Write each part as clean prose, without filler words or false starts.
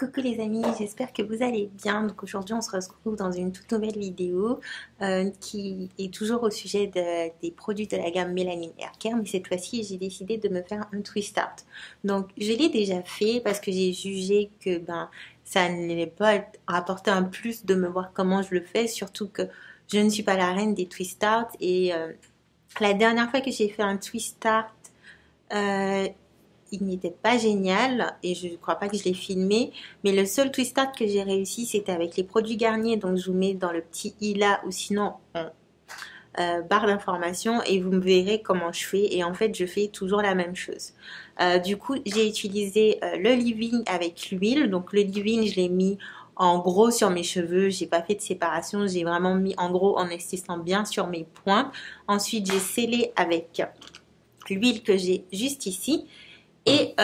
Coucou les amis, j'espère que vous allez bien. Donc aujourd'hui on se retrouve dans une toute nouvelle vidéo qui est toujours au sujet des produits de la gamme Melanin Hair Care, mais cette fois-ci j'ai décidé de me faire un twist art. Donc je l'ai déjà fait parce que j'ai jugé que ça n'allait pas rapporter un plus de me voir comment je le fais, surtout que je ne suis pas la reine des twist art et la dernière fois que j'ai fait un twist art, euh, il n'était pas génial et je ne crois pas que je l'ai filmé, mais le seul twist art que j'ai réussi c'était avec les produits Garnier, donc je vous mets dans le petit i là ou sinon en barre d'information et vous me verrez comment je fais. Et en fait je fais toujours la même chose. Du coup j'ai utilisé le leave-in avec l'huile, donc le leave-in je l'ai mis en gros sur mes cheveux, j'ai pas fait de séparation, j'ai vraiment mis en gros en insistant bien sur mes pointes. Ensuite j'ai scellé avec l'huile que j'ai juste ici. Et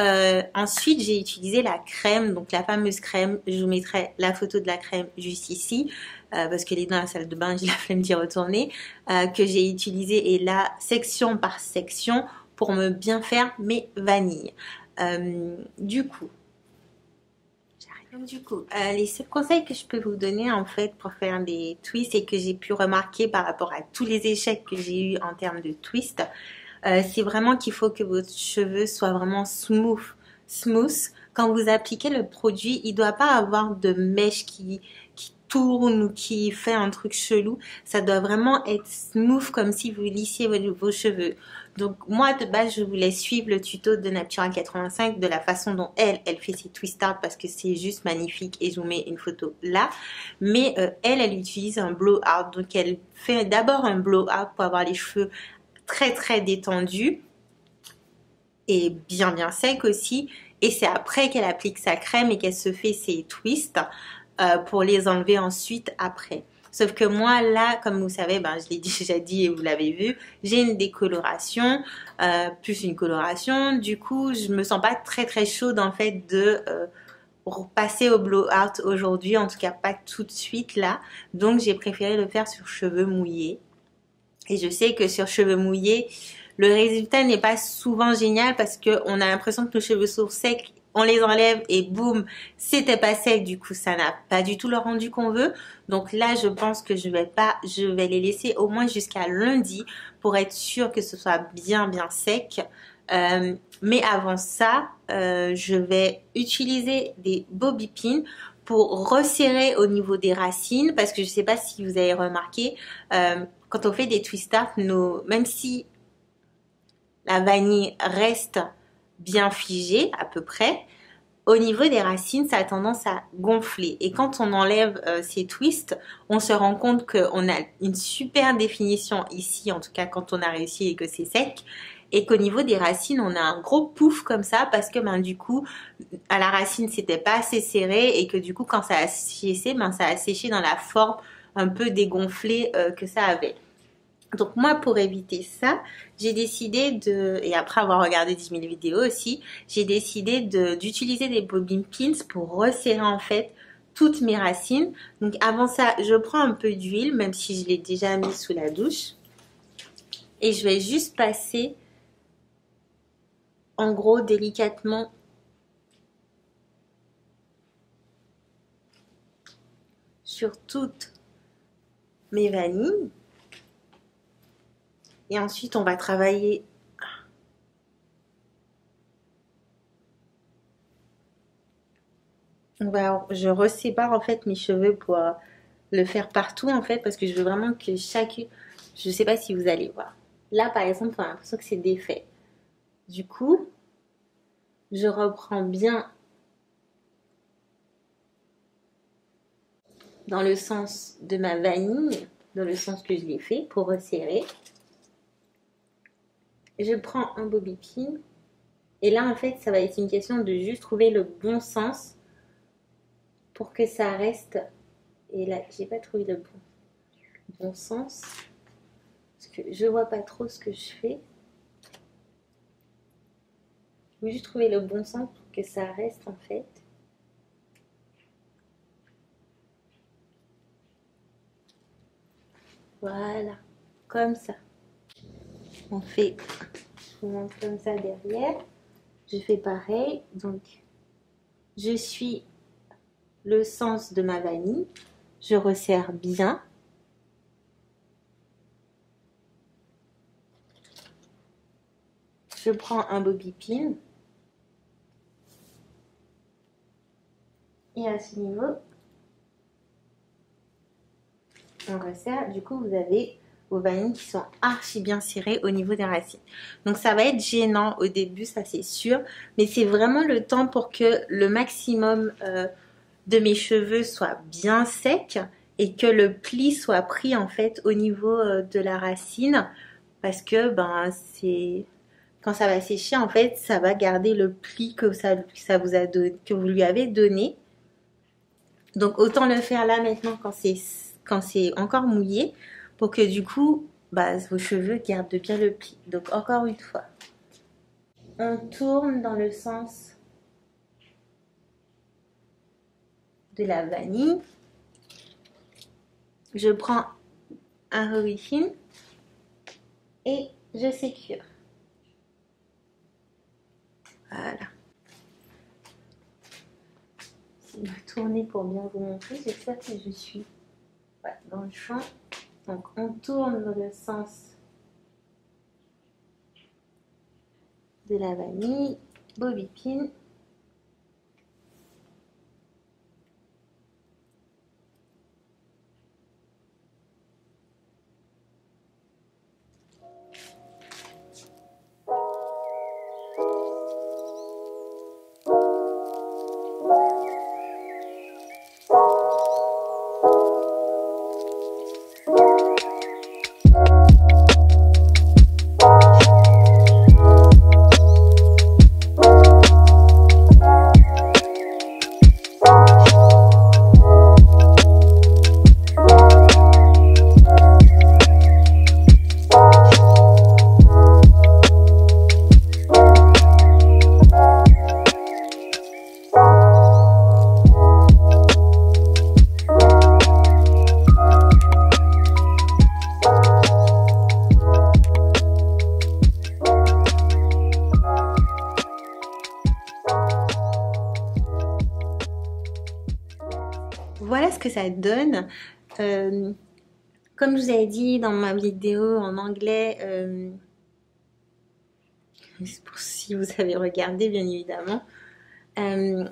ensuite, j'ai utilisé la crème, donc la fameuse crème. Je vous mettrai la photo de la crème juste ici, parce qu'elle est dans la salle de bain, j'ai la flemme d'y retourner, que j'ai utilisée et là, section par section, pour me bien faire mes vanilles. Du coup, les seuls conseils que je peux vous donner en fait pour faire des twists et que j'ai pu remarquer par rapport à tous les échecs que j'ai eu en termes de twists, c'est vraiment qu'il faut que vos cheveux soient vraiment smooth. Quand vous appliquez le produit, il ne doit pas avoir de mèche qui tourne ou qui fait un truc chelou. Ça doit vraiment être smooth comme si vous lissiez vos cheveux. Donc moi de base je voulais suivre le tuto de Natura 85 de la façon dont elle fait ses twist art parce que c'est juste magnifique et je vous mets une photo là. Mais elle utilise un blowout, donc elle fait d'abord un blowout pour avoir les cheveux très détendus et bien sec aussi. Et c'est après qu'elle applique sa crème et qu'elle se fait ses twists pour les enlever ensuite après. Sauf que moi là, comme vous savez, je l'ai déjà dit et vous l'avez vu, j'ai une décoloration, plus une coloration. Du coup, je me sens pas très chaude en fait de passer au blowout aujourd'hui, en tout cas pas tout de suite là. Donc j'ai préféré le faire sur cheveux mouillés. Et je sais que sur cheveux mouillés, le résultat n'est pas souvent génial parce qu'on a l'impression que nos cheveux sont secs, on les enlève et boum, c'était pas sec. Du coup, ça n'a pas du tout le rendu qu'on veut. Donc là, je pense que je vais les laisser au moins jusqu'à lundi pour être sûr que ce soit bien sec. Mais avant ça, je vais utiliser des bobby pins pour resserrer au niveau des racines parce que je sais pas si vous avez remarqué, quand on fait des twist art, même si la vanille reste bien figée à peu près, au niveau des racines, ça a tendance à gonfler. Et quand on enlève ces twists, on se rend compte qu'on a une super définition ici, en tout cas quand on a réussi et que c'est sec. Et qu'au niveau des racines, on a un gros pouf comme ça parce que du coup, à la racine, c'était pas assez serré et que du coup, quand ça a séché, ça a séché dans la forme un peu dégonflée que ça avait. Donc moi, pour éviter ça, j'ai décidé et après avoir regardé 10 000 vidéos aussi, j'ai décidé d'utiliser des bobby pins pour resserrer en fait toutes mes racines. Donc avant ça, je prends un peu d'huile, même si je l'ai déjà mis sous la douche. Et je vais juste passer, en gros, délicatement sur toutes mes vanilles. Et ensuite, on va travailler je resépare en fait mes cheveux pour le faire partout en fait parce que je veux vraiment que je sais pas si vous allez voir. Là par exemple, on a l'impression que c'est défait. Du coup, je reprends bien dans le sens de ma vanille, dans le sens que je l'ai fait pour resserrer. Je prends un bobby pin et là en fait, ça va être une question de juste trouver le bon sens pour que ça reste. Et là, j'ai pas trouvé le bon sens parce que je vois pas trop ce que je fais. Je veux juste trouver le bon sens pour que ça reste en fait. Voilà, comme ça. On fait, je vous montre comme ça derrière. Je fais pareil, donc je suis le sens de ma vanille. Je resserre bien. Je prends un bobby pin. Et à ce niveau, on resserre. Du coup, vous avez vos vanilles qui sont archi bien serrées au niveau des racines. Donc ça va être gênant au début, ça c'est sûr. Mais c'est vraiment le temps pour que le maximum de mes cheveux soit bien sec et que le pli soit pris en fait au niveau de la racine. Parce que ben c'est... Quand ça va sécher, en fait, ça va garder le pli que ça vous a donné, que vous lui avez donné. Donc autant le faire là maintenant quand c'est encore mouillé pour que du coup bah, vos cheveux gardent bien le pli. Donc encore une fois, on tourne dans le sens de la vanille. Je prends un origine et je sécure. Voilà. Je vais tourner pour bien vous montrer. J'espère que je suis dans le champ. Donc on tourne dans le sens de la vanille, bobby pin. Voilà ce que ça donne. Euh, Comme je vous avais dit dans ma vidéo en anglais, pour si vous avez regardé bien évidemment, euh,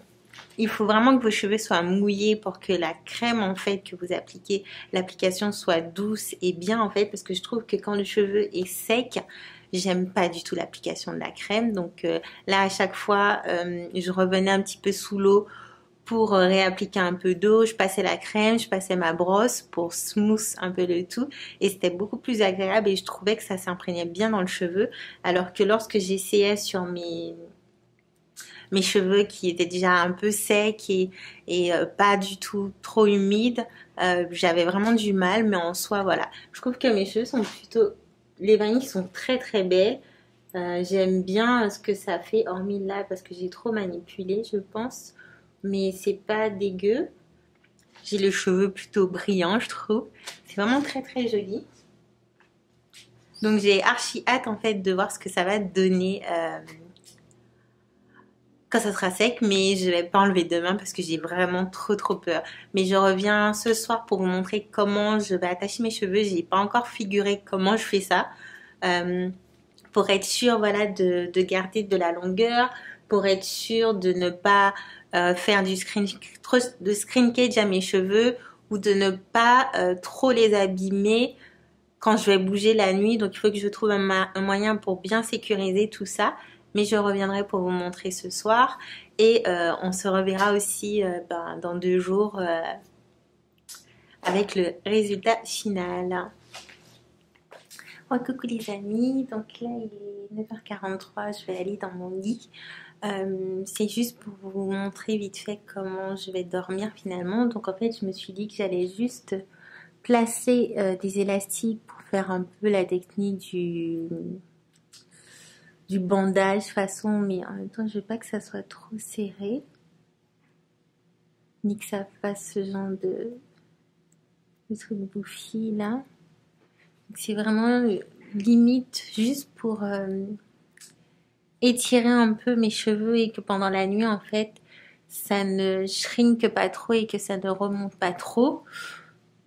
il faut vraiment que vos cheveux soient mouillés pour que la crème en fait que vous appliquez, l'application soit douce et bien en fait, parce que je trouve que quand le cheveu est sec, j'aime pas du tout l'application de la crème. Donc là à chaque fois, je revenais un petit peu sous l'eau pour réappliquer un peu d'eau, je passais la crème, je passais ma brosse pour smooth un peu le tout et c'était beaucoup plus agréable et je trouvais que ça s'imprégnait bien dans le cheveu alors que lorsque j'essayais sur mes cheveux qui étaient déjà un peu secs et pas du tout trop humides, j'avais vraiment du mal mais en soi voilà, je trouve que mes cheveux sont plutôt, les vanilles sont très très belles. J'aime bien ce que ça fait hormis là parce que j'ai trop manipulé je pense, mais c'est pas dégueu. J'ai les cheveux plutôt brillants, je trouve. C'est vraiment très très joli. Donc j'ai archi hâte en fait de voir ce que ça va donner quand ça sera sec, mais je vais pas enlever demain parce que j'ai vraiment trop peur. Mais je reviens ce soir pour vous montrer comment je vais attacher mes cheveux. J'ai pas encore figuré comment je fais ça. Pour être sûr voilà de garder de la longueur, pour être sûr de ne pas faire trop de screen cage à mes cheveux ou de ne pas trop les abîmer quand je vais bouger la nuit. Donc il faut que je trouve un moyen pour bien sécuriser tout ça. Mais je reviendrai pour vous montrer ce soir. Et on se reverra aussi dans 2 jours avec le résultat final. Oh, coucou les amis, donc là il est 9h43, je vais aller dans mon lit. C'est juste pour vous montrer vite fait comment je vais dormir finalement. Donc en fait je me suis dit que j'allais juste placer des élastiques pour faire un peu la technique du bandage façon, mais en même temps je veux pas que ça soit trop serré ni que ça fasse ce genre de truc bouffi là. C'est vraiment limite juste pour étirer un peu mes cheveux et que pendant la nuit en fait ça ne shrink pas trop et que ça ne remonte pas trop.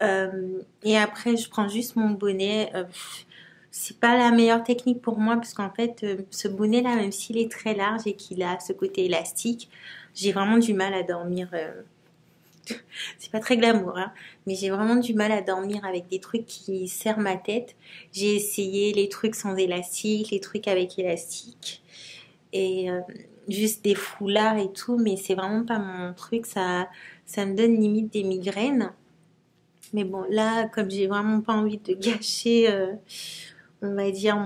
Et après, je prends juste mon bonnet. C'est pas la meilleure technique pour moi parce qu'en fait, ce bonnet-là, même s'il est très large et qu'il a ce côté élastique, j'ai vraiment du mal à dormir. C'est pas très glamour, hein, mais j'ai vraiment du mal à dormir avec des trucs qui serrent ma tête. J'ai essayé les trucs sans élastique, les trucs avec élastique et juste des foulards et tout, mais c'est vraiment pas mon truc. Ça me donne limite des migraines. Mais bon, là, comme j'ai vraiment pas envie de gâcher, on va dire,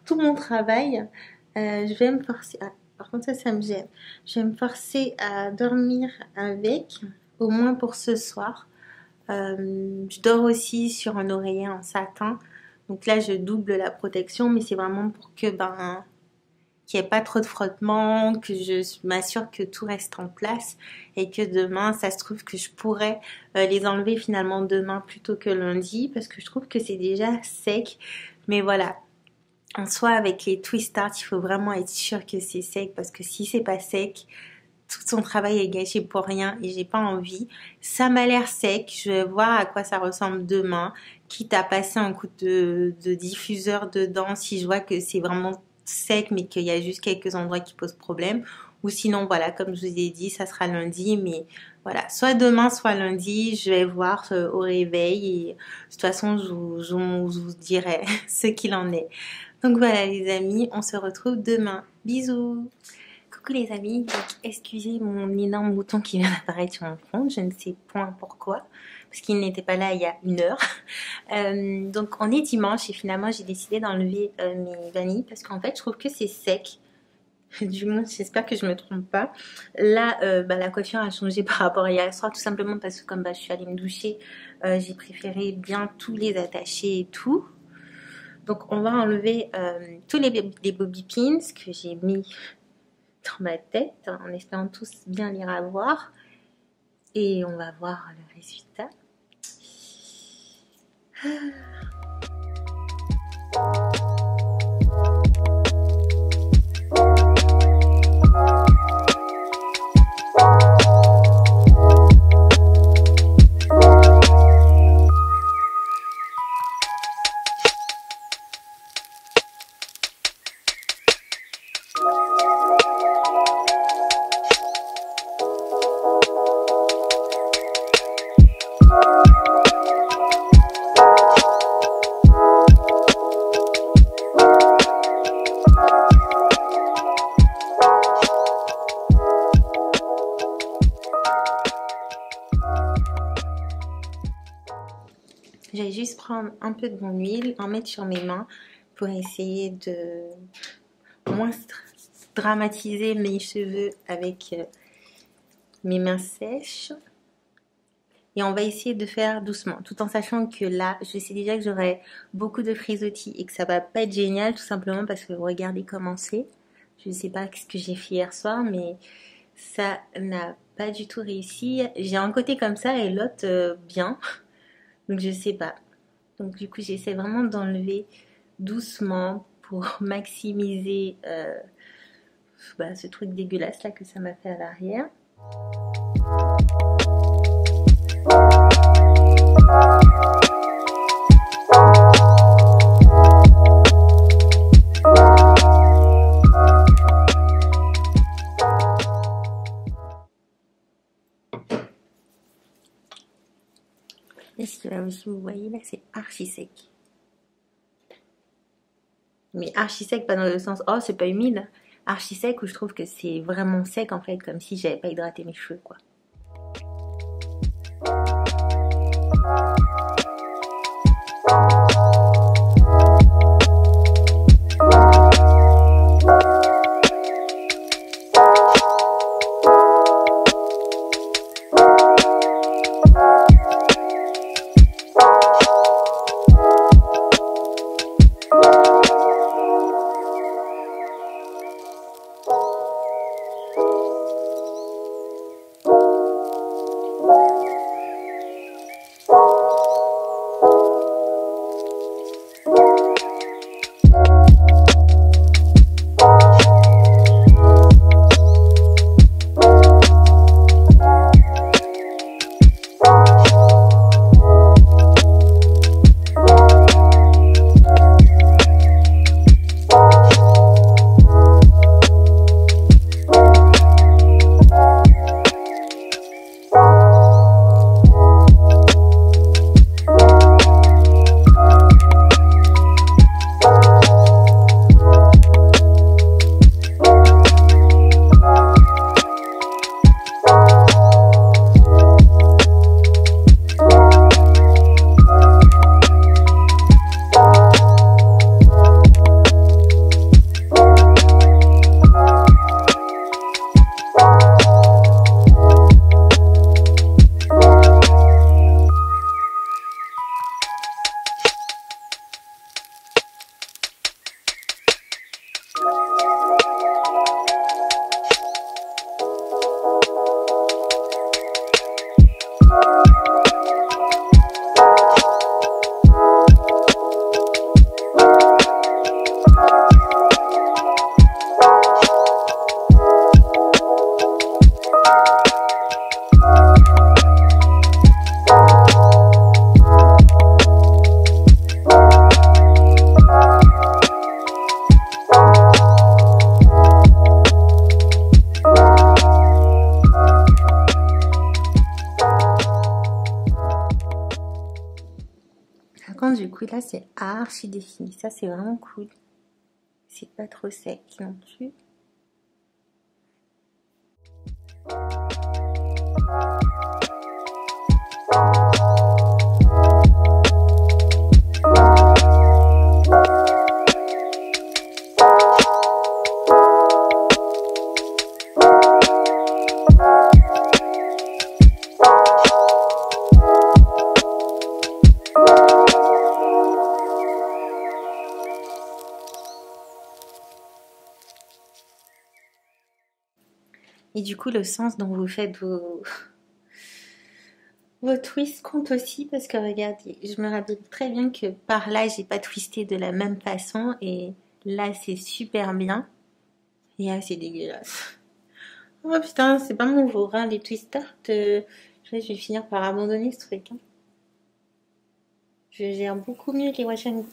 tout mon travail, je vais me forcer. Ah, par contre, ça me gêne. Je vais me forcer à dormir avec, au moins pour ce soir. Je dors aussi sur un oreiller en satin. Donc là, je double la protection, mais c'est vraiment pour que qu'il n'y ait pas trop de frottement, que je m'assure que tout reste en place et que demain, ça se trouve que je pourrais les enlever finalement demain plutôt que lundi parce que je trouve que c'est déjà sec. Mais voilà, en soi, avec les twist art, il faut vraiment être sûr que c'est sec parce que si c'est pas sec, tout son travail est gâché pour rien et j'ai pas envie. Ça m'a l'air sec, je vais voir à quoi ça ressemble demain, quitte à passer un coup de diffuseur dedans si je vois que c'est vraiment sec mais qu'il y a juste quelques endroits qui posent problème. Ou sinon, voilà, comme je vous ai dit, ça sera lundi, mais voilà, soit demain, soit lundi, je vais voir au réveil et de toute façon, je vous dirai ce qu'il en est. Donc voilà les amis, on se retrouve demain. Bisous. Coucou les amis, donc excusez mon énorme mouton qui vient d'apparaître sur mon front, je ne sais point pourquoi, parce qu'il n'était pas là il y a 1 heure. Donc on est dimanche et finalement j'ai décidé d'enlever mes vanilles parce qu'en fait je trouve que c'est sec. Du moins j'espère que je me trompe pas. Là la coiffure a changé par rapport à hier soir tout simplement parce que comme je suis allée me doucher, j'ai préféré bien tous les attacher et tout. Donc on va enlever tous les bobby pins que j'ai mis dans ma tête en espérant tous bien les revoir et on va voir le résultat. Je vais juste prendre un peu de mon huile, en mettre sur mes mains pour essayer de moins dramatiser mes cheveux avec mes mains sèches. Et on va essayer de faire doucement, tout en sachant que là, je sais déjà que j'aurai beaucoup de frisottis et que ça va pas être génial, tout simplement parce que regardez comment c'est. Je ne sais pas ce que j'ai fait hier soir, mais ça n'a pas du tout réussi. J'ai un côté comme ça et l'autre bien. Donc je sais pas. Donc du coup j'essaie vraiment d'enlever doucement pour maximiser ce truc dégueulasse là que ça m'a fait à l'arrière. Est-ce que là aussi vous voyez, là c'est archi sec. Mais archi sec, pas dans le sens oh c'est pas humide. Archi sec où je trouve que c'est vraiment sec en fait, comme si j'avais pas hydraté mes cheveux quoi. contre, du coup, là, c'est archi défini. Ça, c'est vraiment cool. C'est pas trop sec non plus. Et du coup, le sens dont vous faites vos twists compte aussi parce que regardez, je me rappelle très bien que par là, j'ai pas twisté de la même façon et là, c'est super bien. Et là, c'est dégueulasse. Oh putain, c'est pas mon jour, hein, les twisters. Je vais finir par abandonner ce truc. Hein. Je gère beaucoup mieux les wash and go.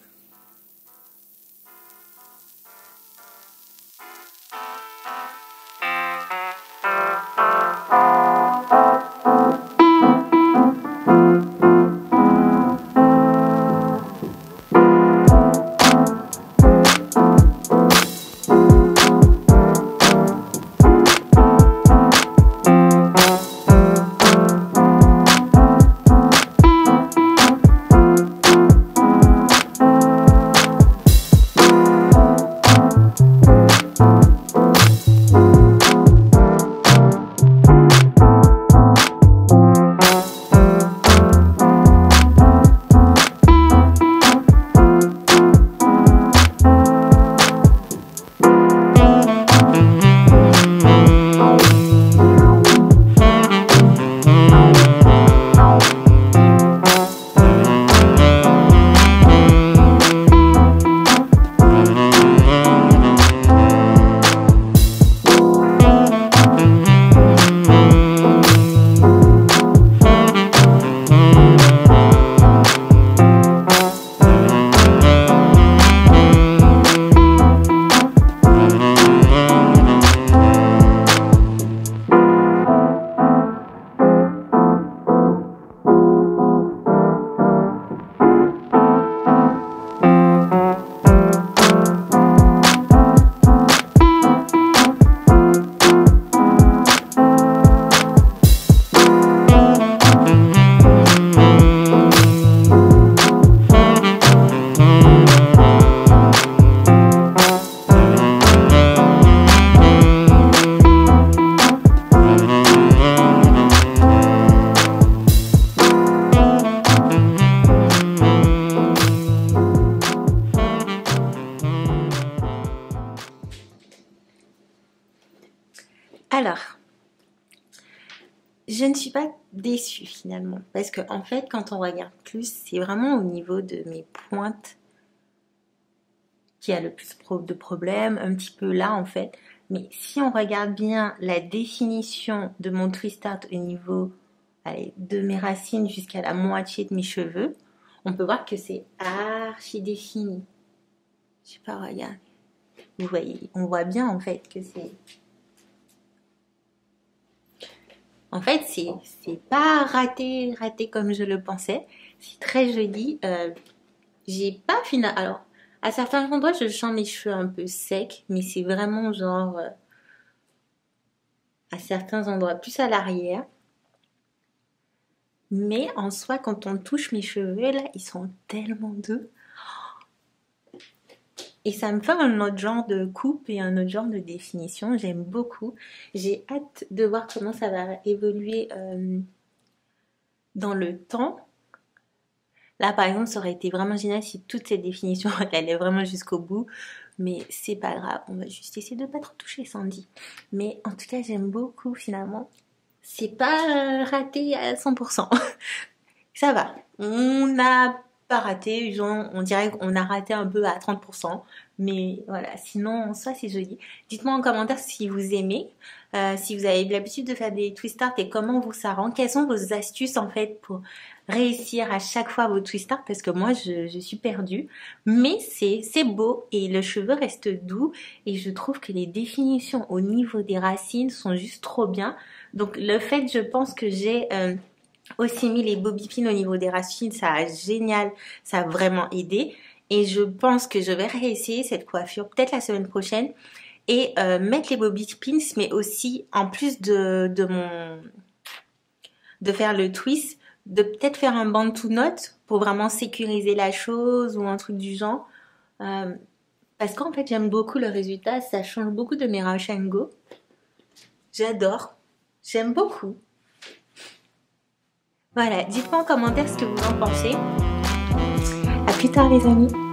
Alors, je ne suis pas déçue finalement parce que en fait, quand on regarde plus, c'est vraiment au niveau de mes pointes qu'il y a le plus de problèmes, un petit peu là en fait. Mais si on regarde bien la définition de mon twist art au niveau de mes racines jusqu'à la moitié de mes cheveux, on peut voir que c'est archi défini. Je sais pas, regarde. Vous voyez, on voit bien en fait que c'est... En fait, c'est pas raté comme je le pensais. C'est très joli. J'ai pas fini. Alors, à certains endroits, je sens mes cheveux un peu secs, mais c'est vraiment genre à certains endroits plus à l'arrière. Mais en soi, quand on touche mes cheveux, là, ils sont tellement doux. Et ça me fait un autre genre de coupe et un autre genre de définition. J'aime beaucoup. J'ai hâte de voir comment ça va évoluer dans le temps. Là, par exemple, ça aurait été vraiment génial si toute cette définition allait vraiment jusqu'au bout. Mais c'est pas grave. On va juste essayer de ne pas trop toucher Sandy. Mais en tout cas, j'aime beaucoup finalement. C'est pas raté à 100%. Ça va. On n'a pas raté. On dirait qu'on a raté un peu à 30%. Mais voilà, sinon, ça c'est joli. Dites-moi en commentaire si vous aimez, si vous avez l'habitude de faire des twist art et comment vous ça rend. Quelles sont vos astuces en fait pour réussir à chaque fois vos twist art parce que moi je suis perdue. Mais c'est beau et le cheveu reste doux et je trouve que les définitions au niveau des racines sont juste trop bien. Donc le fait, je pense que j'ai aussi mis les bobby pins au niveau des racines, ça a génial, ça a vraiment aidé. Et je pense que je vais réessayer cette coiffure peut-être la semaine prochaine et mettre les bobby pins, mais aussi en plus de faire le twist, de peut-être faire un bantu knot pour vraiment sécuriser la chose ou un truc du genre. Euh, Parce qu'en fait j'aime beaucoup le résultat, ça change beaucoup de mes Rush and Go. J'adore, j'aime beaucoup. Voilà, dites-moi en commentaire ce que vous en pensez. À plus tard les amis.